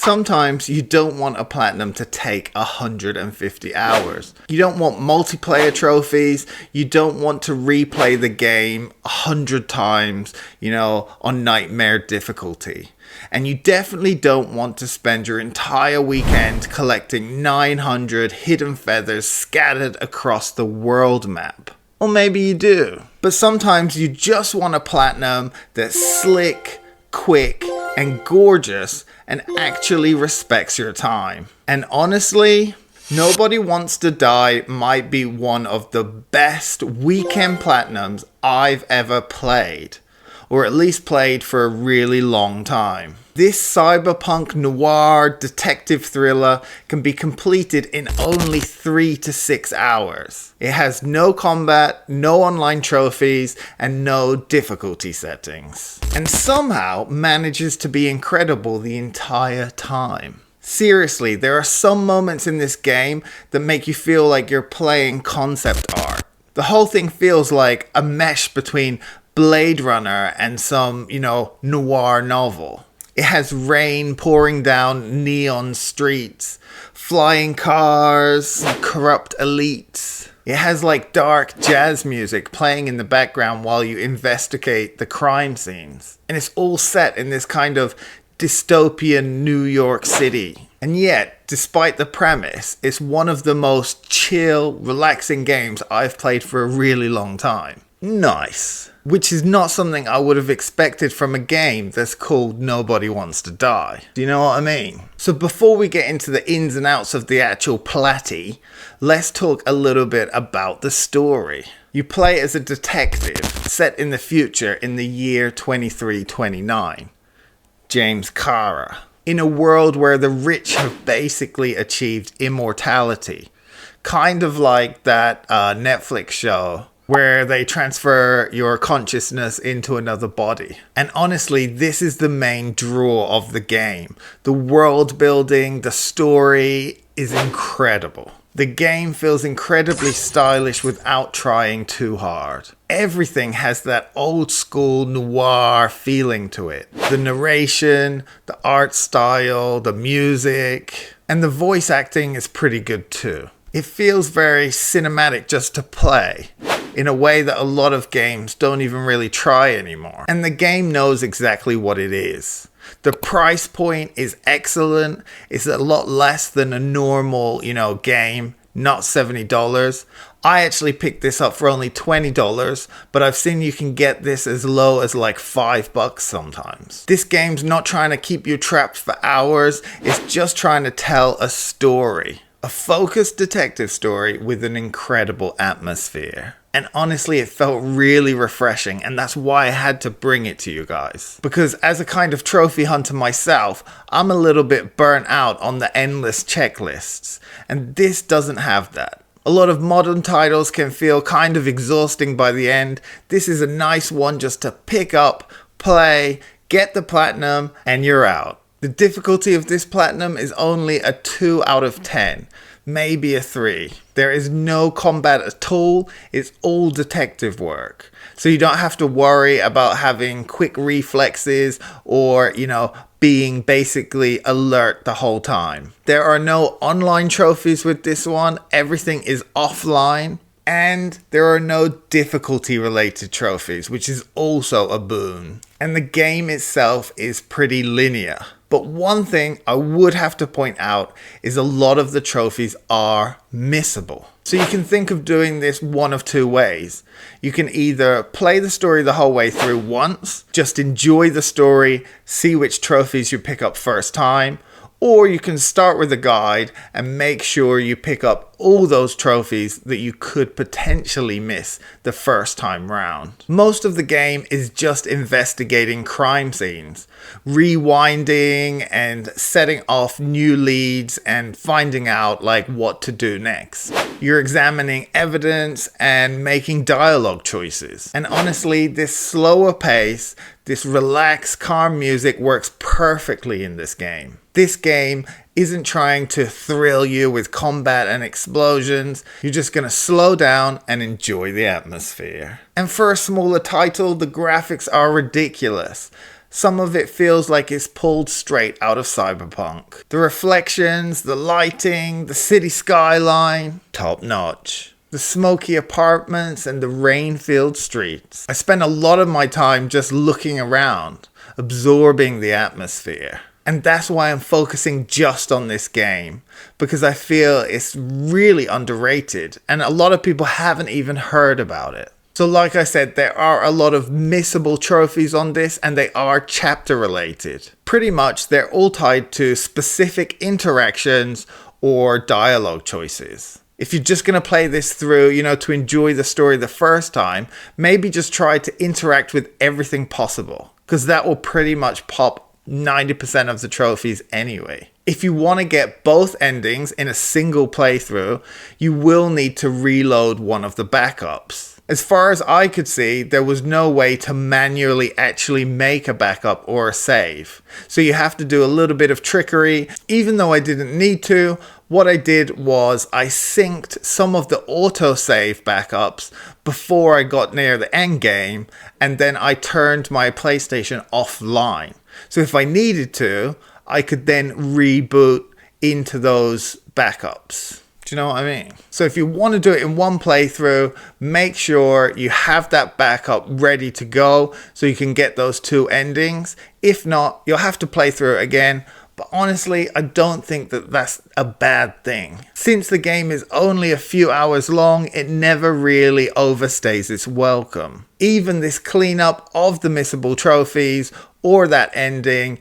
Sometimes you don't want a platinum to take 150 hours. You don't want multiplayer trophies. You don't want to replay the game 100 times, on nightmare difficulty. And you definitely don't want to spend your entire weekend collecting 900 hidden feathers scattered across the world map. Or maybe you do. But sometimes you just want a platinum that's slick, quick, and gorgeous and actually respects your time. And honestly, Nobody Wants to Die might be one of the best weekend platinums I've ever played. Or at least played for a really long time. This cyberpunk noir detective thriller can be completed in only 3 to 6 hours. It has no combat, no online trophies, and no difficulty settings. And somehow manages to be incredible the entire time. Seriously, there are some moments in this game that make you feel like you're playing concept art. The whole thing feels like a mesh between Blade Runner and some, noir novel. It has rain pouring down neon streets, flying cars, corrupt elites. It has dark jazz music playing in the background while you investigate the crime scenes. And it's all set in this kind of dystopian New York City. And yet, despite the premise, it's one of the most chill, relaxing games I've played for a really long time. Nice. Which is not something I would have expected from a game that's called Nobody Wants to Die. Do you know what I mean? So before we get into the ins and outs of the actual platty, let's talk a little bit about the story. You play as a detective set in the future in the year 2329. James Kara. In a world where the rich have basically achieved immortality. Kind of like that Netflix show where they transfer your consciousness into another body. And honestly, this is the main draw of the game. The world building, the story is incredible. The game feels incredibly stylish without trying too hard. Everything has that old school noir feeling to it. The narration, the art style, the music, and the voice acting is pretty good too. It feels very cinematic just to play, in a way that a lot of games don't even really try anymore. And the game knows exactly what it is. The price point is excellent. It's a lot less than a normal, game, not $70. I actually picked this up for only $20, but I've seen you can get this as low as $5 sometimes. This game's not trying to keep you trapped for hours. It's just trying to tell a story. A focused detective story with an incredible atmosphere. And honestly, it felt really refreshing, and that's why I had to bring it to you guys. Because as a kind of trophy hunter myself, I'm a little bit burnt out on the endless checklists, and this doesn't have that. A lot of modern titles can feel kind of exhausting by the end. This is a nice one just to pick up, play, get the platinum, and you're out. The difficulty of this platinum is only a 2 out of 10, maybe a 3. There is no combat at all, it's all detective work. So you don't have to worry about having quick reflexes or, being basically alert the whole time. There are no online trophies with this one, everything is offline. And there are no difficulty related trophies, which is also a boon. And the game itself is pretty linear. But one thing I would have to point out is a lot of the trophies are missable. So you can think of doing this one of two ways. You can either play the story the whole way through once, just enjoy the story, see which trophies you pick up first time, or you can start with a guide and make sure you pick up all those trophies that you could potentially miss the first time round. Most of the game is just investigating crime scenes, rewinding and setting off new leads and finding out what to do next. You're examining evidence and making dialogue choices. And honestly, this slower pace, this relaxed, calm music works perfectly in this game. This game isn't trying to thrill you with combat and explosions. You're just going to slow down and enjoy the atmosphere. And for a smaller title, the graphics are ridiculous. Some of it feels like it's pulled straight out of Cyberpunk. The reflections, the lighting, the city skyline, top notch. The smoky apartments and the rain-filled streets. I spend a lot of my time just looking around, absorbing the atmosphere. And that's why I'm focusing just on this game, because I feel it's really underrated and a lot of people haven't even heard about it. So like I said, there are a lot of missable trophies on this and they are chapter related. Pretty much they're all tied to specific interactions or dialogue choices. If you're just going to play this through, to enjoy the story the first time, maybe just try to interact with everything possible, because that will pretty much pop 90% of the trophies anyway. If you want to get both endings in a single playthrough, you will need to reload one of the backups. As far as I could see, there was no way to manually actually make a backup or a save. So you have to do a little bit of trickery. Even though I didn't need to, what I did was I synced some of the autosave backups before I got near the end game, and then I turned my PlayStation offline. So if I needed to, I could then reboot into those backups. Do you know what I mean? So if you want to do it in one playthrough, make sure you have that backup ready to go so you can get those two endings. If not, you'll have to play through it again. But honestly, I don't think that that's a bad thing. Since the game is only a few hours long, it never really overstays its welcome. Even this cleanup of the missable trophies or that ending,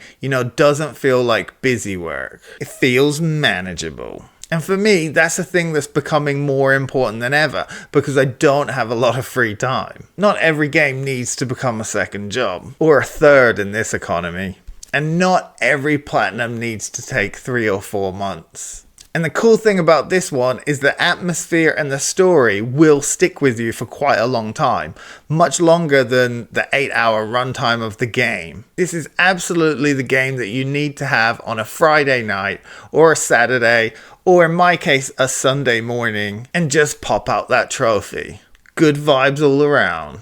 doesn't feel like busy work. It feels manageable. And for me, that's a thing that's becoming more important than ever because I don't have a lot of free time. Not every game needs to become a second job, or a third in this economy. And not every platinum needs to take 3 or 4 months. And the cool thing about this one is the atmosphere and the story will stick with you for quite a long time. Much longer than the 8-hour runtime of the game. This is absolutely the game that you need to have on a Friday night or a Saturday, or in my case, a Sunday morning, and just pop out that trophy. Good vibes all around.